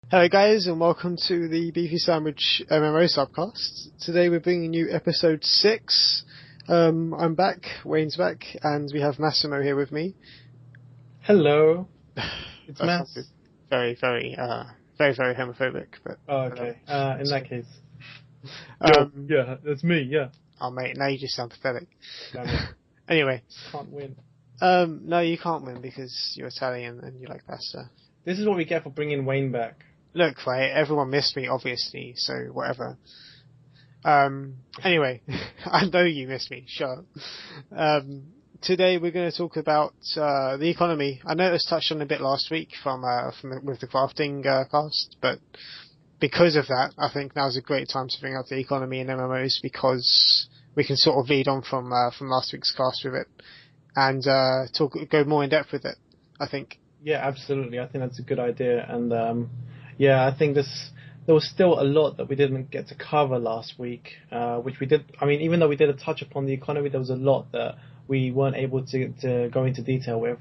Hello guys and welcome to the Beefy Sandwich MMO Subcast. Today we're bringing you episode 6. I'm back, Wayne's back, and we have Massimo here with me. Hello. It's That Mass. sounded very homophobic, but... Oh, okay. In that case. Yeah, that's me, yeah. Oh mate, now you just sound pathetic. Damn it. Anyway. Can't win. No you can't win because you're Italian and you like pasta. This is what we get for bringing Wayne back. Look, right, everyone missed me, obviously, so whatever. Anyway, I know you missed me, sure. Today we're going to talk about the economy. I know it was touched on a bit last week with the crafting cast, but because of that, I think now's a great time to bring up the economy in MMOs because we can sort of lead on from last week's cast with it and go more in depth with it, I think. Yeah, absolutely. I think that's a good idea. And I think there was still a lot that we didn't get to cover last week, which we did. I mean, even though we did a touch upon the economy, there was a lot that we weren't able to go into detail with.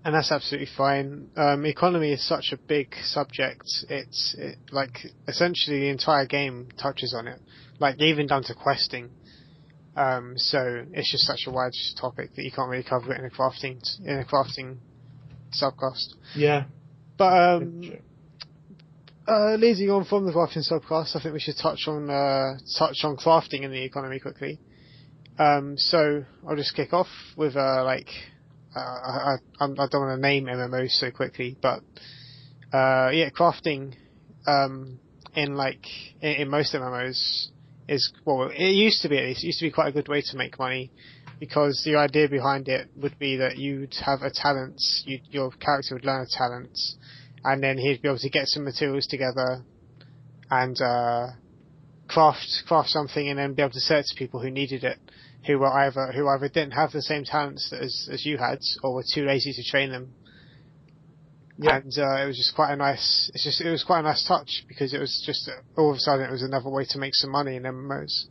And that's absolutely fine. Economy is such a big subject. It's like essentially the entire game touches on it, like even down to questing. So it's just such a wide topic that you can't really cover it in a crafting subcast. Yeah. But leading on from the crafting subcast, I think we should touch on crafting in the economy quickly. So I'll just kick off with I don't want to name MMOs so quickly, but crafting in most MMOs is, well, it used to be at least, it used to be quite a good way to make money, because the idea behind it would be that you'd have a talent, your character would learn a talent, and then he'd be able to get some materials together and craft something, and then be able to sell it to people who needed it, who either didn't have the same talents as you had, or were too lazy to train them. Yep. And it was just quite a nice. It was quite a nice touch, because it was just all of a sudden it was another way to make some money in MMOs.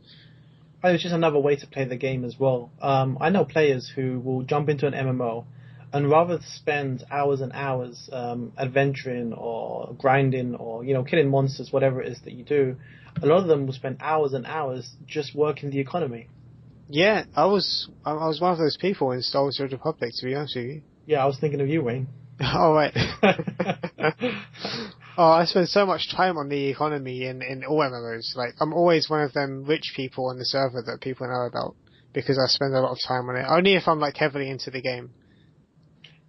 It was just another way to play the game as well. I know players who will jump into an MMO and rather spend hours and hours adventuring or grinding or killing monsters, whatever it is that you do. A lot of them will spend hours and hours just working the economy. Yeah, I was one of those people in Star Wars: Red Republic, to be honest with you. Yeah, I was thinking of you, Wayne. Oh, right. I spend so much time on the economy in all MMOs. Like, I'm always one of them rich people on the server that people know about, because I spend a lot of time on it. Only if I'm heavily into the game.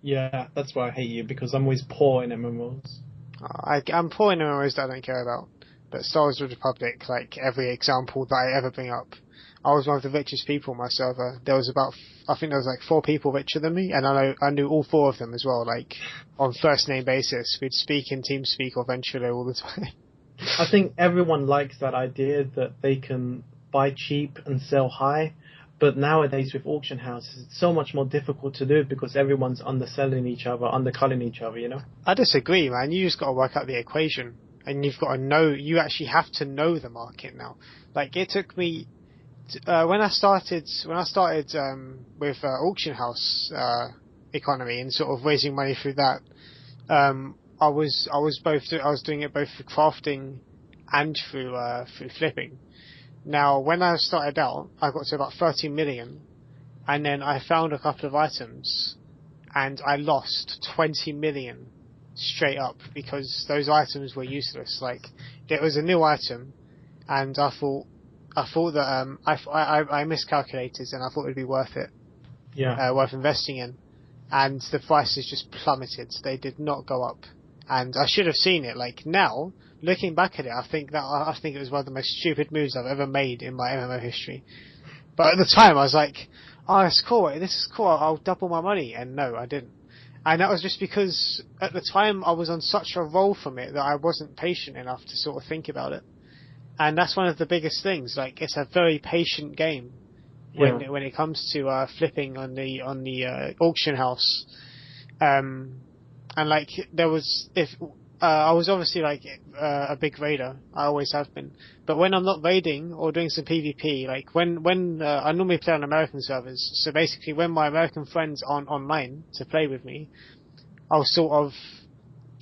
Yeah, that's why I hate you, because I'm always poor in MMOs. I'm poor in MMOs that I don't care about. But Star Wars: Red Republic, every example that I ever bring up, I was one of the richest people on my server. There was I think there was 4 people richer than me, and I knew all 4 of them as well, on first name basis. We'd speak in TeamSpeak or Ventulo all the time. I think everyone likes that idea that they can buy cheap and sell high, but nowadays with auction houses, it's so much more difficult to do because everyone's underselling each other, undercutting each other, I disagree, man. You just got to work out the equation, and you've got to know. You actually have to know the market now. It took me. When I started with auction house economy and sort of raising money through that, I was doing it both for crafting and through flipping. Now, when I started out, I got to about 30 million, and then I found a couple of items, and I lost 20 million straight up because those items were useless. There was a new item, and I thought that I miscalculated, and I thought it'd be worth it. Yeah. Worth investing in. And the prices just plummeted. They did not go up. And I should have seen it. Now, looking back at it, I think it was one of the most stupid moves I've ever made in my MMO history. But at the time, I was like, oh, that's cool. This is cool. I'll double my money. And no, I didn't. And that was just because at the time I was on such a roll from it that I wasn't patient enough to sort of think about it. And that's one of the biggest things. It's a very patient game when it comes to flipping on the auction house. There was I was obviously a big raider. I always have been. But when I'm not raiding or doing some PvP, when I normally play on American servers. So basically, when my American friends aren't online to play with me, I'll sort of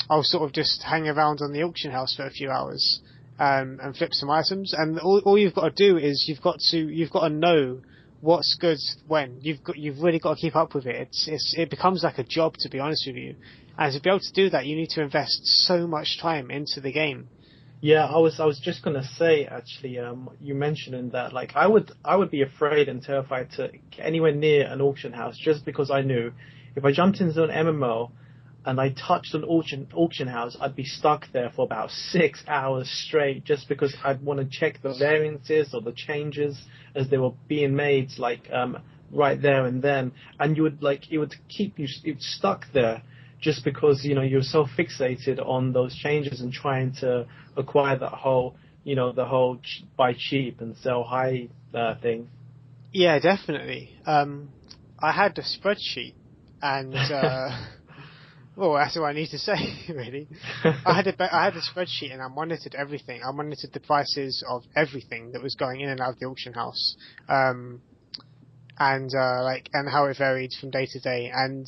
I'll sort of just hang around on the auction house for a few hours, and flip some items. And all you've got to do is you've got to know what's good when. You've really got to keep up with it. It becomes like a job, to be honest with you. And to be able to do that, you need to invest so much time into the game. Yeah, I was just gonna say actually, you mentioning that, like, I would be afraid and terrified to get anywhere near an auction house just because I knew if I jumped into an MMO and I touched an auction house, I'd be stuck there for about 6 hours straight just because I'd want to check the variances or the changes as they were being made, like right there and then, and it would keep you stuck there just because you're so fixated on those changes and trying to acquire that whole the whole buy cheap and sell high thing. Yeah, definitely. I had a spreadsheet, and well, that's all I need to say, really. I had a spreadsheet, and I monitored everything. I monitored the prices of everything that was going in and out of the auction house, and how it varied from day to day. And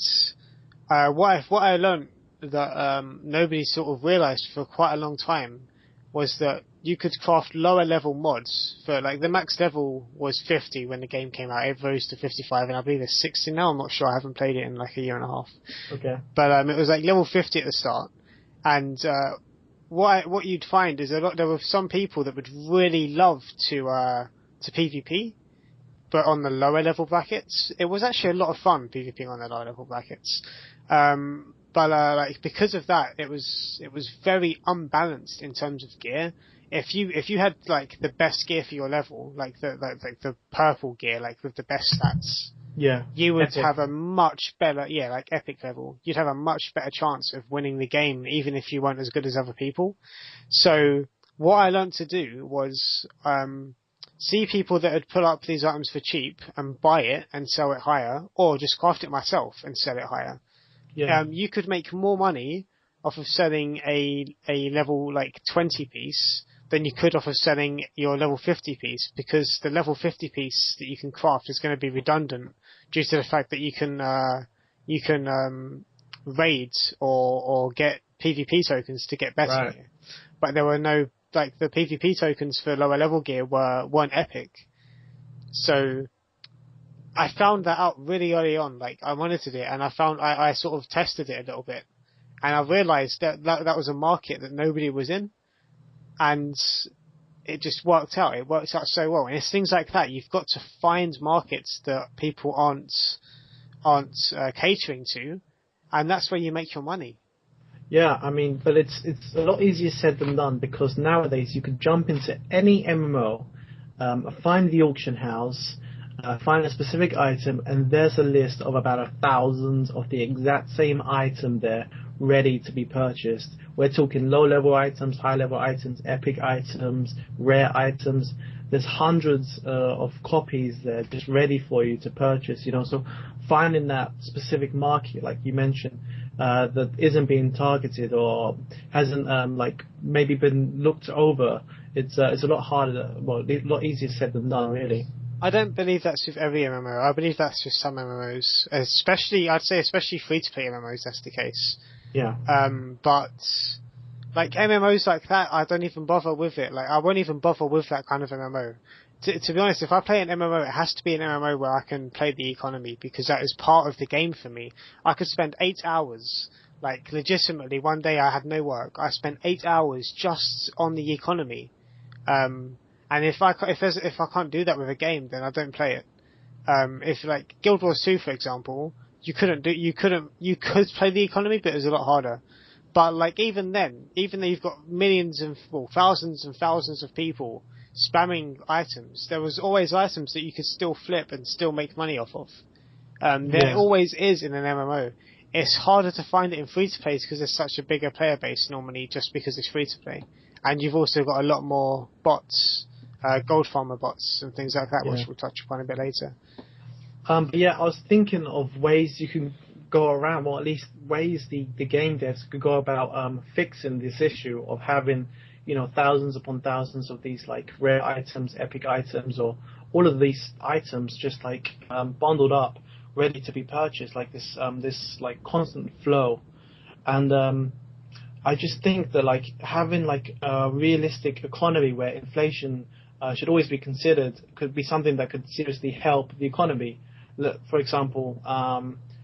what I learned that nobody sort of realised for quite a long time was that you could craft lower level mods for, like, the max level was 50 when the game came out. It rose to 55, and I believe it's 60 now. I'm not sure. I haven't played it in like a year and a half. Okay. But it was like level 50 at the start, and what you'd find is there were some people that would really love to PvP, but on the lower level brackets. It was actually a lot of fun PvPing on the lower level brackets. But because of that, it was very unbalanced in terms of gear. If you had like the best gear for your level, like the purple gear, like with the best stats, yeah, you would epic. have a much better, like epic level. You'd have a much better chance of winning the game, even if you weren't as good as other people. So what I learned to do was see people that had put up these items for cheap and buy it and sell it higher, or just craft it myself and sell it higher. Yeah. You could make more money off of selling a level like 20 piece than you could off of selling your level 50 piece, because the level 50 piece that you can craft is going to be redundant due to the fact that you can raid or get PvP tokens to get better Right. gear. But there were no, like, the PvP tokens for lower level gear weren't epic. So I found that out really early on. Like, I monitored it, and I sort of tested it a little bit, and I realized that was a market that nobody was in, and it just worked out. It worked out so well. And it's things like that. You've got to find markets that people aren't catering to, and that's where you make your money. Yeah, I mean, but it's a lot easier said than done, because nowadays you can jump into any MMO, find the auction house, find a specific item, and there's a list of about 1,000 of the exact same item there, ready to be purchased. We're talking low-level items, high-level items, epic items, rare items. There's hundreds of copies there just ready for you to purchase. So finding that specific market, like you mentioned, that isn't being targeted or hasn't maybe been looked over, it's a lot harder. Well, a lot easier said than done, really. I don't believe that's with every MMO. I believe that's with some MMOs, especially free-to-play MMOs. That's the case. Yeah. But like MMOs like that, I don't even bother with it. Like, I won't even bother with that kind of MMO. To be honest, if I play an MMO, it has to be an MMO where I can play the economy, because that is part of the game for me. I could spend 8 hours, like, legitimately. One day I had no work. I spent 8 hours just on the economy. And if I can't do that with a game, then I don't play it. If, like, Guild Wars 2, for example, you could play the economy, but it was a lot harder. But, like, even though you've got thousands and thousands of people spamming items, there was always items that you could still flip and still make money off of. There always is in an MMO. It's harder to find it in free-to-play because there's such a bigger player base normally, just because it's free-to-play. And you've also got a lot more bots, gold farmer bots and things like that, which we'll touch upon a bit later. But yeah, I was thinking of ways you can go around, or at least ways the game devs could go about fixing this issue of having, thousands upon thousands of these, like, rare items, epic items, or all of these items just like bundled up, ready to be purchased, like this like constant flow. And I just think that like having like a realistic economy where inflation should always be considered could be something that could seriously help the economy. For example,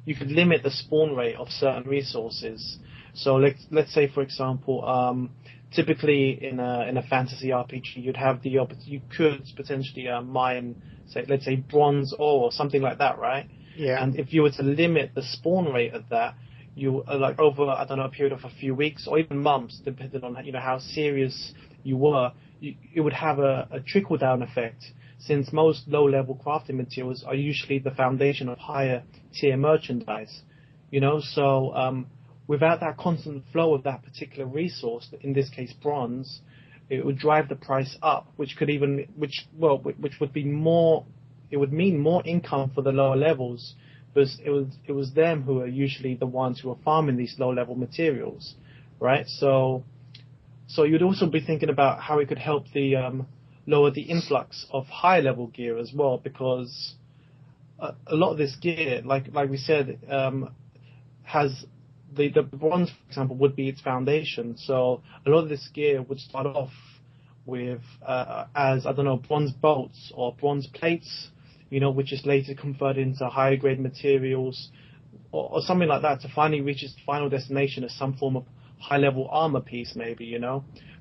you could limit the spawn rate of certain resources. So let's say for example, typically in a fantasy RPG, you could potentially mine, say, let's say bronze ore or something like that, right? Yeah. And if you were to limit the spawn rate of that, you like over, I don't know, a period of a few weeks or even months, depending on how serious you were, it would have a trickle down effect, since most low level crafting materials are usually the foundation of higher tier merchandise. So without that constant flow of that particular resource, in this case bronze, it would drive the price up, which would be more. It would mean more income for the lower levels, because it was them who are usually the ones who are farming these low level materials, right? So you'd also be thinking about how it could help the lower the influx of high level gear as well, because a lot of this gear, like we said, has the bronze, for example, would be its foundation. So a lot of this gear would start off with as, I don't know, bronze bolts or bronze plates, which is later converted into higher grade materials or something like that, to finally reach its final destination as some form of high level armor piece, maybe.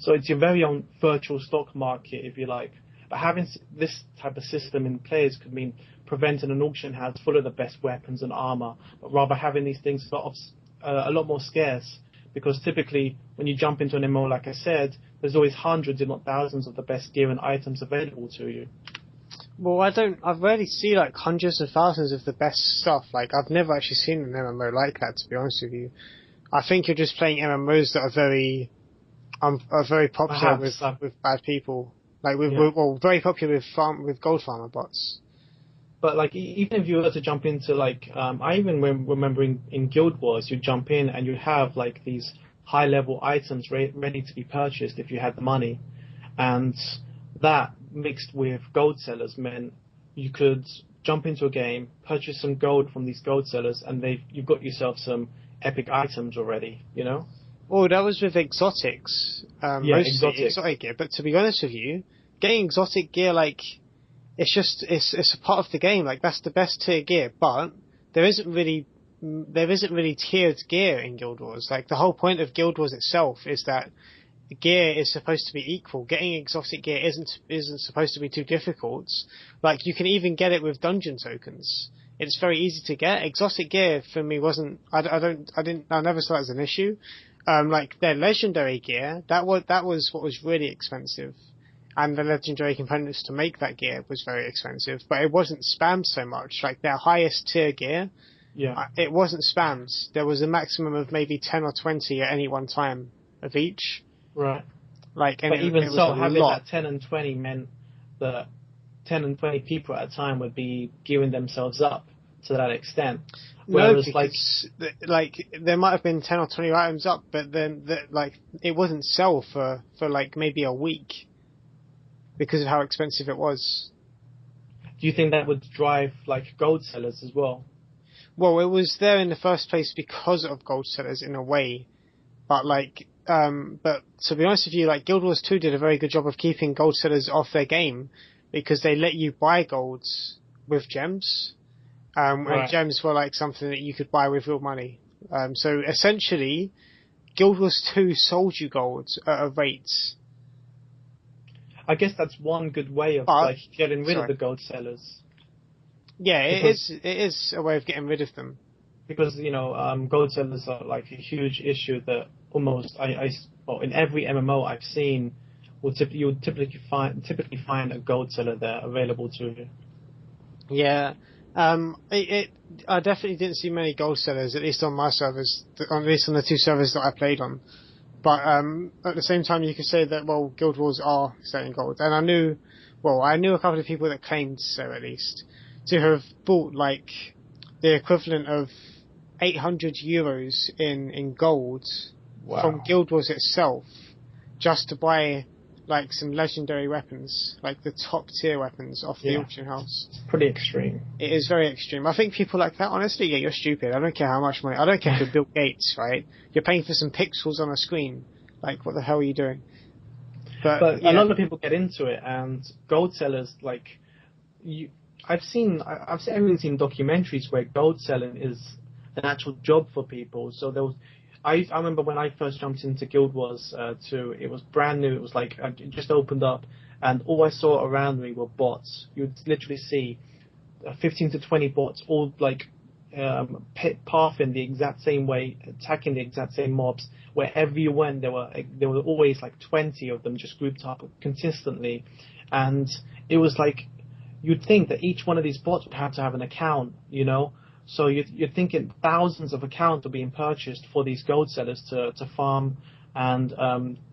So it's your very own virtual stock market, if you like. But having this type of system in place could mean preventing an auction house full of the best weapons and armor, but rather having these things a lot more scarce, because typically when you jump into an MMO, like I said, there's always hundreds, if not thousands, of the best gear and items available to you. Well, I rarely see like hundreds of thousands of the best stuff. Like, I've never actually seen an MMO like that, to be honest with you. I think you're just playing MMOs that are very popular with bad people. Like very popular with gold farmer bots. But like, even if you were to jump into like, I even remember in Guild Wars, you jump in and you have like these high level items ready to be purchased if you had the money, and that mixed with gold sellers meant you could jump into a game, purchase some gold from these gold sellers, and you've got yourself some epic items already. Oh, that was with exotics. Mostly exotic gear. But to be honest with you, getting exotic gear, like, it's a part of the game. Like, that's the best tier gear. But there isn't really tiered gear in Guild Wars. Like, the whole point of Guild Wars itself is that gear is supposed to be equal. Getting exotic gear isn't supposed to be too difficult. Like, you can even get it with dungeon tokens. It's very easy to get. Exotic gear for me wasn't. I never saw it as an issue. Like their legendary gear, that was what was really expensive, and the legendary components to make that gear was very expensive. But it wasn't spammed so much. Like their highest tier gear, it wasn't spammed. There was a maximum of maybe 10 or 20 at any one time of each. Right. Like, but even so, having that 10 and 20 meant that 10 and 20 people at a time would be gearing themselves up to that extent. Whereas, no, because like there might have been 10 or 20 items up, but then it wouldn't sell for like maybe a week because of how expensive it was. Do you think that would drive like gold sellers as well? Well, it was there in the first place because of gold sellers in a way, but but to be honest with you, like Guild Wars 2 did a very good job of keeping gold sellers off their game, because they let you buy golds with gems. Right. And gems were like something that you could buy with real money. So essentially, Guild Wars 2 sold you gold at a rate. I guess that's one good way of getting rid of the gold sellers. Yeah, it is a way of getting rid of them. Because gold sellers are like a huge issue that almost in every MMO I've seen, you would typically find a gold seller there available to you. Yeah. I definitely didn't see many gold sellers, at least on my servers, at least on the 2 servers that I played on. But at the same time, you could say that, well, Guild Wars are selling gold. And I knew a couple of people that claimed so, at least, to have bought like the equivalent of 800 euros in gold from Guild Wars itself, just to buy like some legendary weapons, like the top tier weapons off the auction house. It's pretty extreme. It is very extreme. I think people like that, honestly, yeah, you're stupid. I don't care how much money. I don't care if you're Bill Gates, right? You're paying for some pixels on a screen. Like, what the hell are you doing? But a lot of people get into it, and gold sellers, like, I've even seen documentaries where gold selling is an actual job for people. So I remember when I first jumped into Guild Wars 2, it was brand new. It was like it just opened up, and all I saw around me were bots. You'd literally see 15 to 20 bots, all like pathing the exact same way, attacking the exact same mobs. Wherever you went, there were always like 20 of them just grouped up consistently, and it was like you'd think that each one of these bots would have to have an account, you know. So you're thinking thousands of accounts are being purchased for these gold sellers to farm and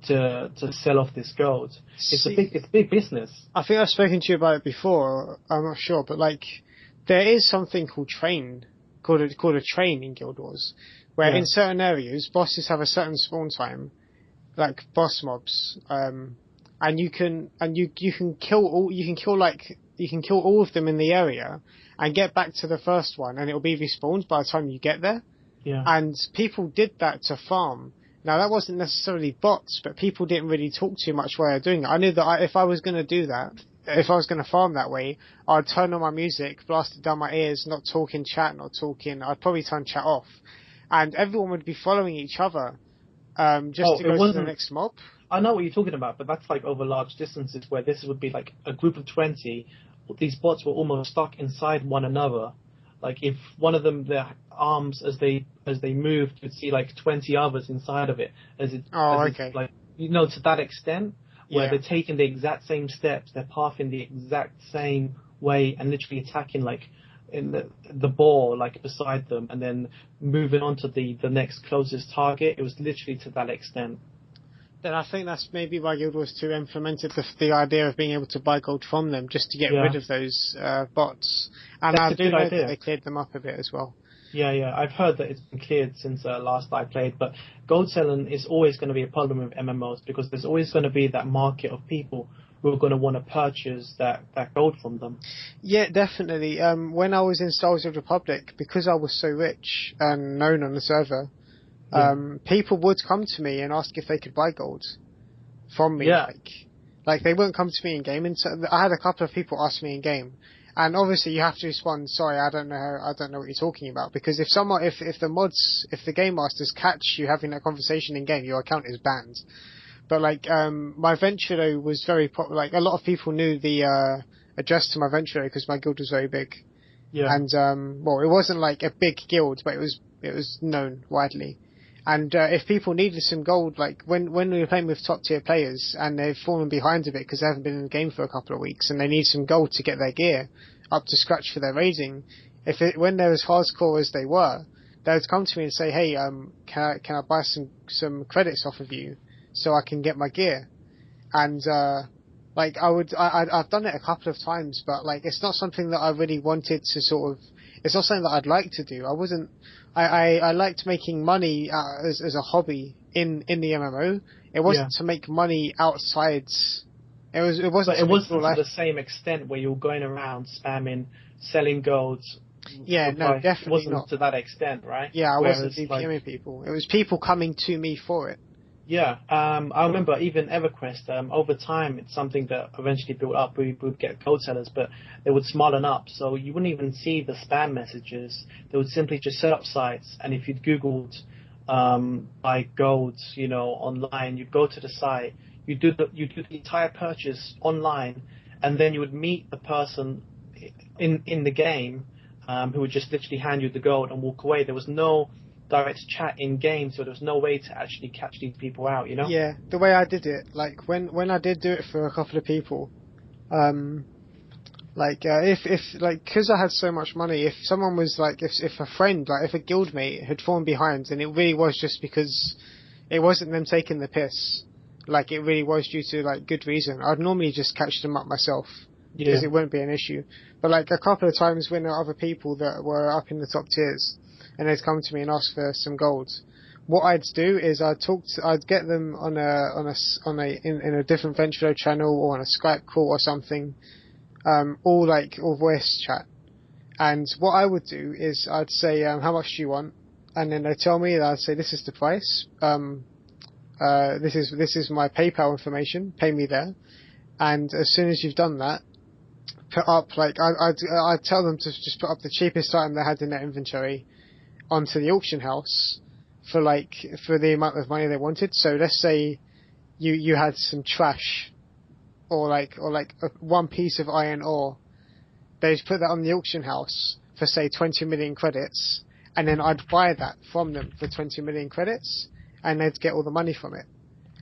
to sell off this gold. It's a big business. I think I've spoken to you about it before. I'm not sure, but like there is something called a train in Guild Wars, where in certain areas bosses have a certain spawn time, like boss mobs, and you can kill all of them in the area and get back to the first one, and it'll be respawned by the time you get there. Yeah. And people did that to farm. Now that wasn't necessarily bots, but people didn't really talk too much while they were doing it. I knew that if I was going to do that, if I was going to farm that way, I'd turn on my music, blast it down my ears, not talk in chat, I'd probably turn chat off. And everyone would be following each other, just to go to the next mob. I know what you're talking about, but that's like over large distances where this would be like a group of 20. These bots were almost stuck inside one another. Like if one of them, their arms, as they moved, you'd see like 20 others inside of it. Okay. Like, you know, to that extent, where they're taking the exact same steps, they're pathing the exact same way, and literally attacking like in the ball like beside them, and then moving on to the next closest target. It was literally to that extent. Then I think that's maybe why Guild Wars 2 implemented the idea of being able to buy gold from them, just to get rid of those bots. And that's I do know that they cleared them up a bit as well. Yeah. I've heard that it's been cleared since last I played, but gold selling is always going to be a problem with MMOs, because there's always going to be that market of people who are going to want to purchase that gold from them. Yeah, definitely. When I was in Star Wars: The Republic, because I was so rich and known on the server, people would come to me and ask if they could buy gold from me. Yeah. Like they wouldn't come to me in game. And so I had a couple of people ask me in game, and obviously you have to respond, sorry, I don't know what you're talking about, because if the game masters catch you having that conversation in game, your account is banned. But like my Ventulo was very like a lot of people knew the address to my Ventulo because my guild was very big. Yeah. And it wasn't like a big guild, but it was known widely. And if people needed some gold, like when we were playing with top tier players and they've fallen behind a bit because they haven't been in the game for a couple of weeks and they need some gold to get their gear up to scratch for their raiding, when they're as hardcore as they were, they would come to me and say, hey, can I buy some credits off of you so I can get my gear? And like I've done it a couple of times, but like it's not something that I really wanted to it's not something that I'd like to do. I liked making money as a hobby in the MMO. It wasn't to make money outside. It wasn't to the same extent where you're going around spamming, selling gold. Yeah, no, definitely it wasn't not to that extent, right? Yeah, I wasn't VPMing people. It was people coming to me for it. Yeah, I remember even EverQuest, over time, it's something that eventually built up. We would get gold sellers, but they would smarten up, so you wouldn't even see the spam messages. They would simply just set up sites, and if you'd Googled buy gold, online, you'd go to the site, you do the entire purchase online, and then you would meet the person in the game who would just literally hand you the gold and walk away. There was no direct chat in game, so there was no way to actually catch these people out, Yeah, the way I did it, like when I did do it for a couple of people, because I had so much money, if someone was like, if a friend, like if a guildmate had fallen behind, and it really was just because it wasn't them taking the piss, like it really was due to like good reason, I'd normally just catch them up myself. Because it wouldn't be an issue. But like a couple of times when there were other people that were up in the top tiers and they'd come to me and ask for some gold, what I'd do is I'd get them in a different Venture channel or on a Skype call or something, all voice chat. And what I would do is I'd say, how much do you want? And then they tell me, and I'd say, this is the price. This is my PayPal information. Pay me there. And as soon as you've done that, put up I'd tell them to just put up the cheapest item they had in their inventory onto the auction house for the amount of money they wanted. So let's say you had some trash or one piece of iron ore. They'd put that on the auction house for say 20 million credits, and then I'd buy that from them for 20 million credits, and they'd get all the money from it.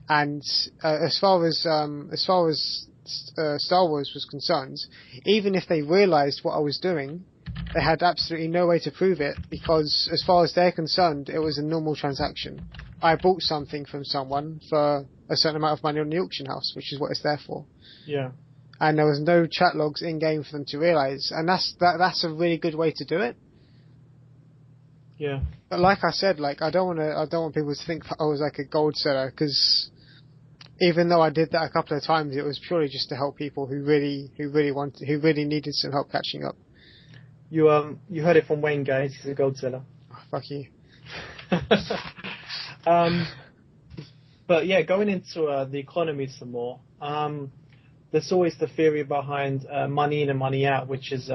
And as far as Star Wars was concerned, even if they realised what I was doing, they had absolutely no way to prove it, because as far as they're concerned, it was a normal transaction. I bought something from someone for a certain amount of money on the auction house, which is what it's there for. Yeah. And there was no chat logs in game for them to realise, and that's a really good way to do it. Yeah. But like I said, I don't want people to think that I was like a gold seller, because even though I did that a couple of times, it was purely just to help people who really needed some help catching up. You heard it from Wayne, guys. He's a gold seller. Oh, fuck you. But yeah, going into the economy some more. There's always the theory behind money in and money out, which is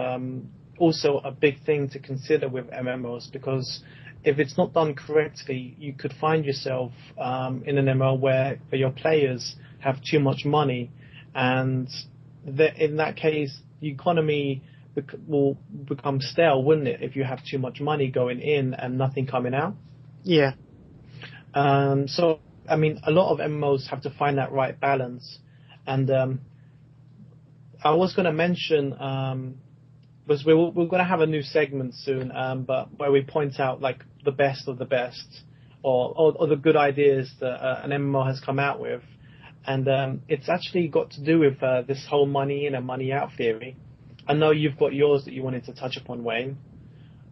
also a big thing to consider with MMOs, because if it's not done correctly, you could find yourself in an MMO where your players have too much money, and in that case, the economy will become stale, wouldn't it, if you have too much money going in and nothing coming out? Yeah. So, I mean, a lot of MMOs have to find that right balance, and I was going to mention, because we're going to have a new segment soon, but where we point out the best of the best, or the good ideas that an MMO has come out with, and it's actually got to do with this whole money in and money out theory. I know you've got yours that you wanted to touch upon, Wayne,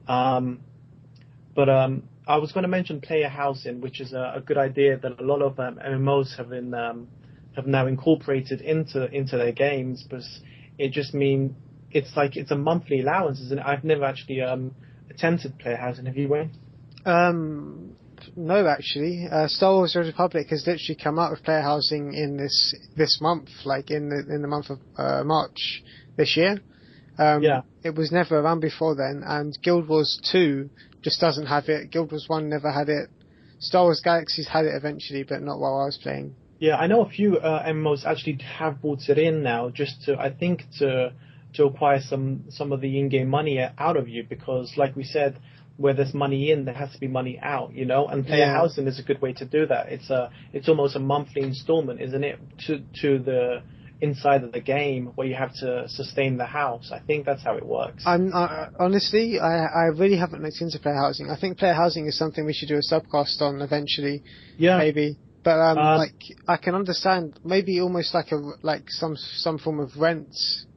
but I was going to mention player housing, which is a good idea that a lot of MMOs have now incorporated into their games, but it just means it's a monthly allowance, isn't it? I've never actually attempted player housing. Have you, Wayne? No, actually. Star Wars: The Republic has literally come out with player housing in this month, in the month of March this year. Yeah. It was never around before then, and Guild Wars 2 just doesn't have it. Guild Wars 1 never had it. Star Wars Galaxies had it eventually, but not while I was playing. Yeah, I know a few MMOs actually have brought it in now, just to acquire some of the in-game money out of you, because like we said, where there's money in, there has to be money out, and player housing is a good way to do that. It's almost a monthly installment, isn't it, to the inside of the game, where you have to sustain the house. I think that's how it works. Honestly, I really haven't looked into player housing. I think player housing is something we should do a subcast on eventually. Yeah. Maybe. But I can understand maybe almost some form of rent,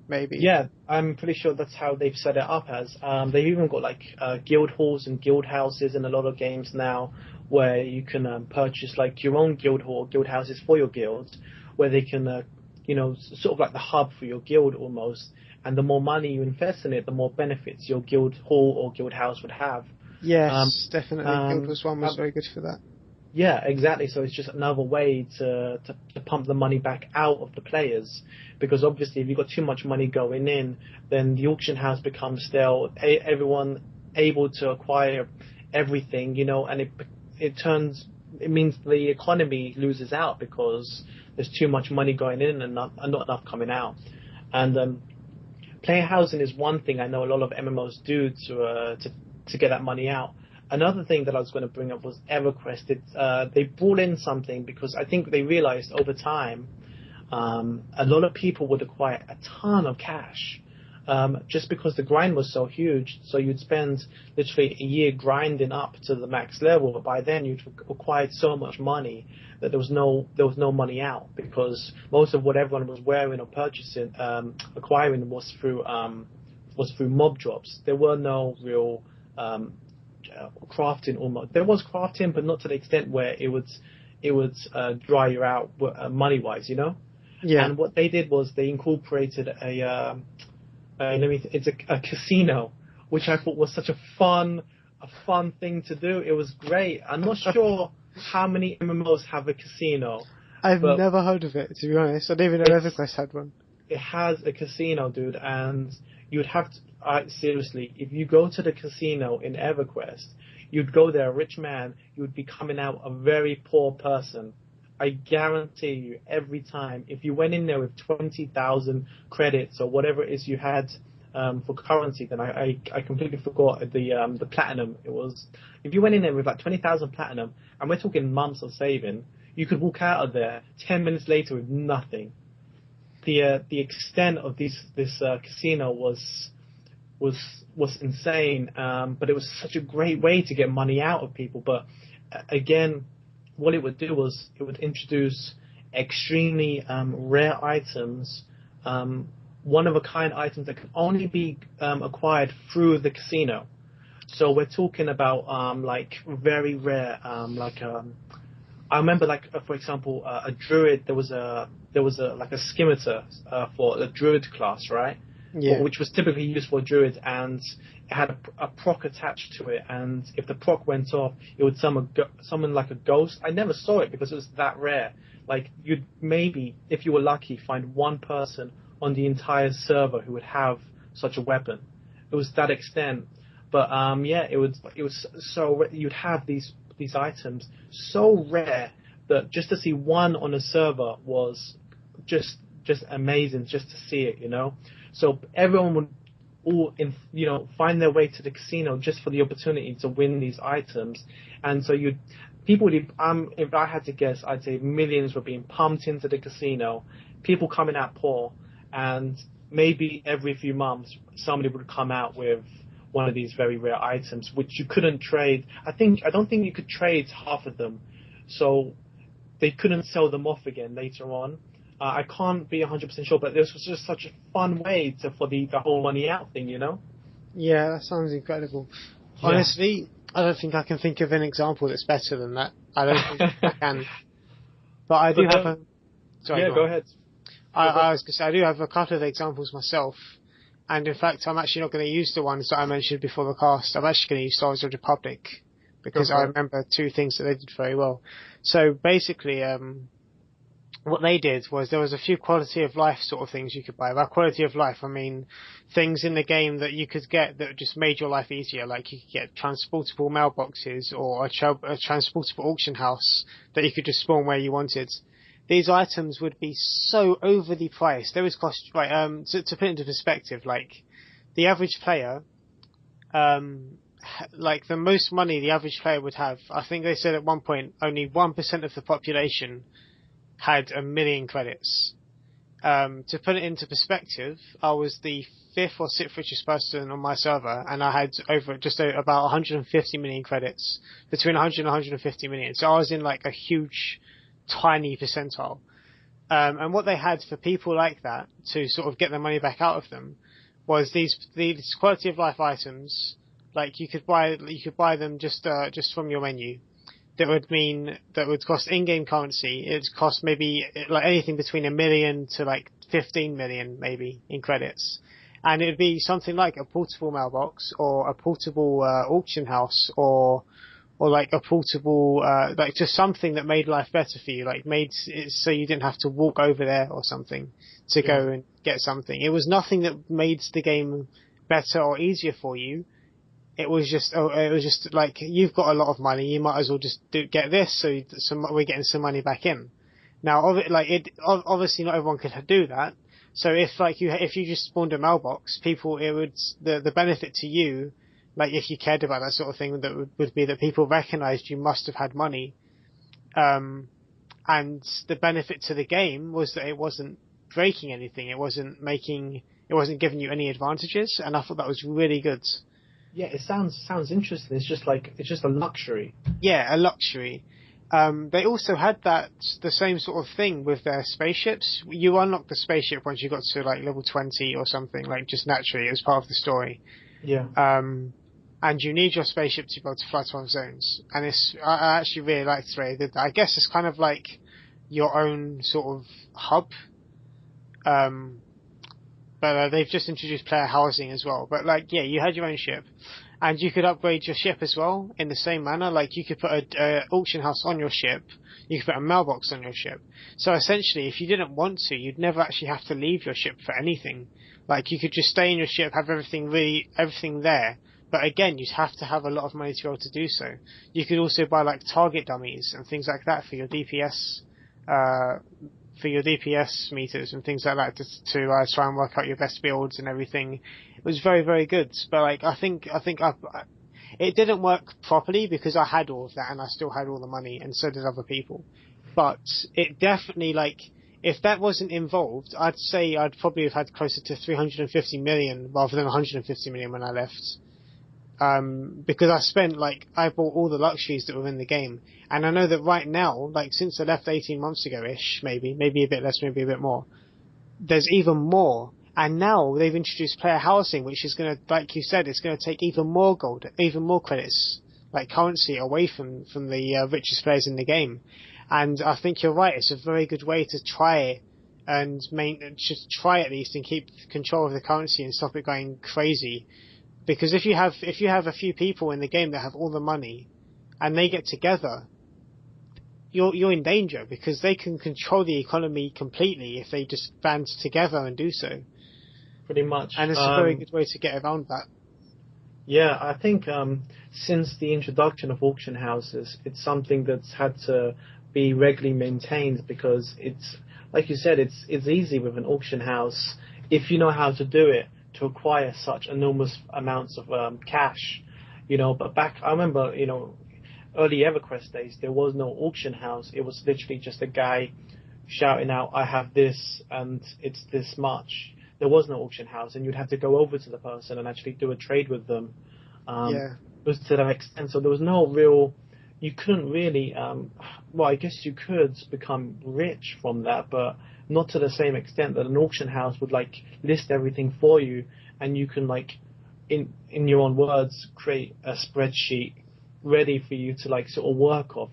maybe. Yeah, I'm pretty sure that's how they've set it up as. They've even got guild halls and guild houses in a lot of games now, where you can purchase your own guild hall, guild houses for your guilds, where they can sort of like the hub for your guild almost. And the more money you invest in it, the more benefits your guild hall or guild house would have. Yes, definitely. Guild Wars 1 was very good for that. Yeah, exactly. So it's just another way to pump the money back out of the players, because obviously if you've got too much money going in, then the auction house becomes stale. Everyone able to acquire everything, and it means the economy loses out, because there's too much money going in and not enough coming out. And player housing is one thing I know a lot of MMOs do to get that money out. Another thing that I was going to bring up was EverQuest. They brought in something because I think they realized over time a lot of people would acquire a ton of cash just because the grind was so huge. So you'd spend literally a year grinding up to the max level, but by then you'd acquired so much money that there was no money out, because most of what everyone was wearing or purchasing, acquiring was through mob drops. There were no real crafting almost. There was crafting, but not to the extent where it would dry you out money wise, you know. Yeah. And what they did was they incorporated it's a casino, which I thought was such a fun thing to do. It was great. I'm not sure how many MMOs have a casino. I've never heard of it, to be honest. I didn't even know EverQuest had one. It has a casino, dude, and you'd have to, seriously, if you go to the casino in EverQuest, you'd go there a rich man, you would be coming out a very poor person. I guarantee you, every time, if you went in there with 20,000 credits or whatever it is you had for currency, then I completely forgot the platinum. It was, if you went in there with like 20,000 platinum, and we're talking months of saving, you could walk out of there 10 minutes later with nothing. The extent of this casino was insane, but it was such a great way to get money out of people. But again, what it would do was it would introduce extremely rare items, one-of-a-kind items that can only be acquired through the casino. So we're talking about like very rare, I remember, like for example, a druid. There was a like a scimitar for a druid class, right? Yeah. Which was typically used for druids, and it had a proc attached to it. And if the proc went off, it would summon like a ghost. I never saw it because it was that rare. Like you'd maybe, if you were lucky, find one person on the entire server who would have such a weapon. It was that extent. But yeah, it was so you'd have these items so rare that just to see one on a server was just amazing, just to see it, you know. So everyone would find their way to the casino just for the opportunity to win these items. And so if I had to guess, I'd say millions were being pumped into the casino, people coming out poor, and maybe every few months somebody would come out with one of these very rare items, which you couldn't trade. I don't think you could trade half of them, so they couldn't sell them off again later on. I can't be 100% sure, but this was just such a fun way for the whole money out thing, you know? Yeah, that sounds incredible. Yeah. Honestly, I don't think I can think of an example that's better than that. I don't think I can. But I do have a... Sorry, yeah, go ahead. I was going to say, I do have a couple of examples myself. And in fact, I'm actually not going to use the ones that I mentioned before the cast. I'm actually going to use Star Wars: The Republic, because I remember two things that they did very well. So basically, what they did was there was a few quality of life sort of things you could buy. By quality of life, I mean things in the game that you could get that just made your life easier. Like you could get transportable mailboxes or a transportable auction house that you could just spawn where you wanted. These items would be so overly priced. They would cost, right, to put it into perspective, like, the average player, like, the most money the average player would have, I think they said at one point, only 1% of the population had 1 million credits. To put it into perspective, I was the 5th or 6th richest person on my server, and I had about 150 million credits, between 100 and 150 million. So I was in, like, a huge, tiny percentile. And what they had for people like that to sort of get their money back out of them was these quality of life items. Like you could buy them just from your menu. That would cost in-game currency. It would cost maybe like anything between 1 million to like 15 million maybe in credits. And it would be something like a portable mailbox or a portable auction house or like a portable, like just something that made life better for you, like made it so you didn't have to walk over there or something to go and get something. It was nothing that made the game better or easier for you. It was just like, you've got a lot of money, you might as well just get this, so we're getting some money back in. Now, obviously not everyone could do that. So if you just spawned a mailbox, the benefit to you, like if you cared about that sort of thing, that would be that people recognized you must have had money. And the benefit to the game was that it wasn't breaking anything. It wasn't giving you any advantages. And I thought that was really good. Yeah, it sounds interesting. It's just a luxury. Yeah, a luxury. They also had the same sort of thing with their spaceships. You unlocked the spaceship once you got to like level 20 or something, like just naturally as part of the story. Yeah. and you need your spaceship to be able to fly to other zones. And I actually really liked the way they did that. I guess it's kind of like your own sort of hub. Um, but they've just introduced player housing as well. But like, yeah, you had your own ship, and you could upgrade your ship as well in the same manner. Like, you could put a auction house on your ship, you could put a mailbox on your ship. So essentially, if you didn't want to, you'd never actually have to leave your ship for anything. Like, you could just stay in your ship, have everything there. But again, you'd have to have a lot of money to be able to do so. You could also buy like target dummies and things like that for your DPS, meters and things like that to try and work out your best builds and everything. It was very, very good. But like, I think it didn't work properly because I had all of that and I still had all the money, and so did other people. But it definitely, like, if that wasn't involved, I'd say I'd probably have had closer to 350 million rather than 150 million when I left. Because I bought all the luxuries that were in the game. And I know that right now, like, since I left 18 months ago-ish, maybe a bit less, maybe a bit more, there's even more. And now they've introduced player housing, which is gonna, like you said, it's gonna take even more gold, even more credits, like currency, away from the richest players in the game. And I think you're right, it's a very good way to try and just try at least and keep control of the currency and stop it going crazy. Because if you have a few people in the game that have all the money, and they get together, you're in danger, because they can control the economy completely if they just band together and do so. Pretty much. And it's a very good way to get around that. Yeah, I think since the introduction of auction houses, it's something that's had to be regularly maintained, because it's, like you said, it's easy with an auction house if you know how to do it, to acquire such enormous amounts of cash, But I remember, early EverQuest days, there was no auction house. It was literally just a guy shouting out, "I have this, and it's this much." There was no auction house, and you'd have to go over to the person and actually do a trade with them. Yeah. It was to that extent, so there was no real. You couldn't really. Well, I guess you could become rich from that, but not to the same extent that an auction house would like list everything for you, and you can, like, in your own words, create a spreadsheet ready for you to, like, sort of work off,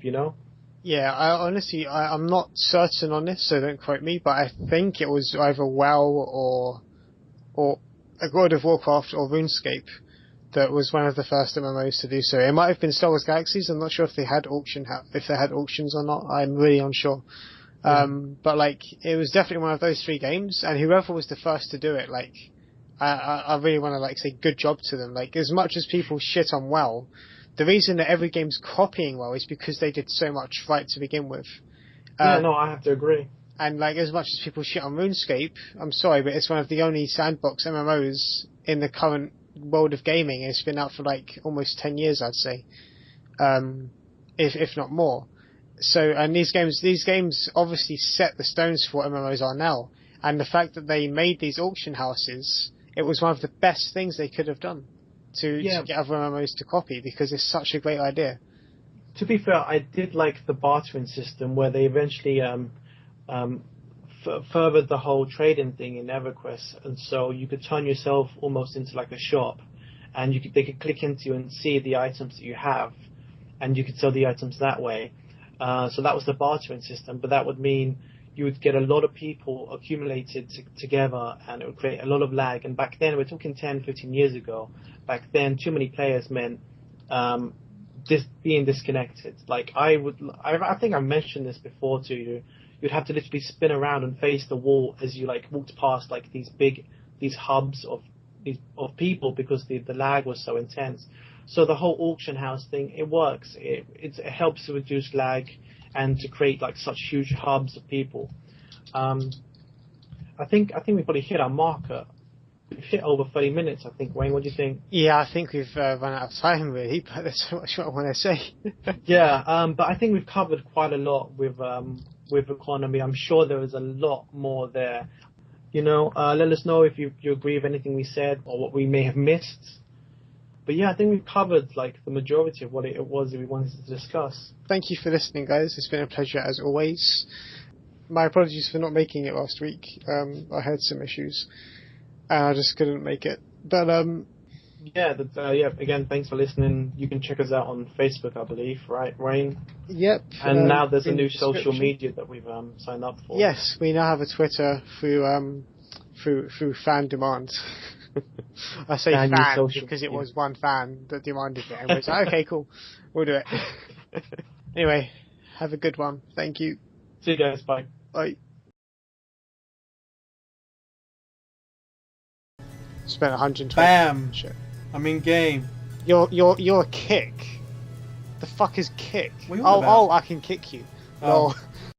Yeah, I'm not certain on this, so don't quote me, but I think it was either WoW or a World of Warcraft or RuneScape that was one of the first MMOs to do so. It might have been Star Wars Galaxies. I'm not sure if they had auctions or not. I'm really unsure. But like, it was definitely one of those three games, and whoever was the first to do it, like, I really want to, like, say good job to them. Like, as much as people shit on WoW, the reason that every game's copying WoW is because they did so much right to begin with. Yeah, no, I have to agree. And like, as much as people shit on RuneScape, I'm sorry, but it's one of the only sandbox MMOs in the current world of gaming. It's been out for like almost 10 years, I'd say, if not more. So, and these games obviously set the stones for what MMOs are now. And the fact that they made these auction houses, it was one of the best things they could have done to get other MMOs to copy, because it's such a great idea. To be fair, I did like the bartering system where they eventually furthered the whole trading thing in EverQuest, and so you could turn yourself almost into like a shop, and they could click into you and see the items that you have, and you could sell the items that way. So that was the bartering system, but that would mean you would get a lot of people accumulated together, and it would create a lot of lag. And back then, we're talking 10, 15 years ago, back then too many players meant being disconnected. Like, I think I mentioned this before to you. You'd have to literally spin around and face the wall as you like walked past like these hubs of people, because the lag was so intense. So the whole auction house thing, it works. It helps to reduce lag and to create like such huge hubs of people. I think we probably hit our marker. We've hit over 30 minutes, I think. Wayne, what do you think? Yeah, I think we've run out of time, really, but there's so much what I want to say. Yeah, but I think we've covered quite a lot with economy. I'm sure there is a lot more there. Let us know if you agree with anything we said or what we may have missed. But yeah, I think we've covered like the majority of what it was that we wanted to discuss. Thank you for listening, guys. It's been a pleasure as always. My apologies for not making it last week. I had some issues, and I just couldn't make it. But Yeah. Again, thanks for listening. You can check us out on Facebook, I believe, right, Rain? Yep. And now there's a in the new social description. media that we've signed up for. Yes, we now have a Twitter through fan demand. I say Fan fan social because it media. was one fan that demanded it, and we was like, okay, cool, we'll do it. Anyway, have a good one. Thank you. See you guys. Bye. Bye. Spent 120. Bam! Shit. I'm in game. You're a kick. The fuck is kick? What are you on about? I can kick you. Oh. No.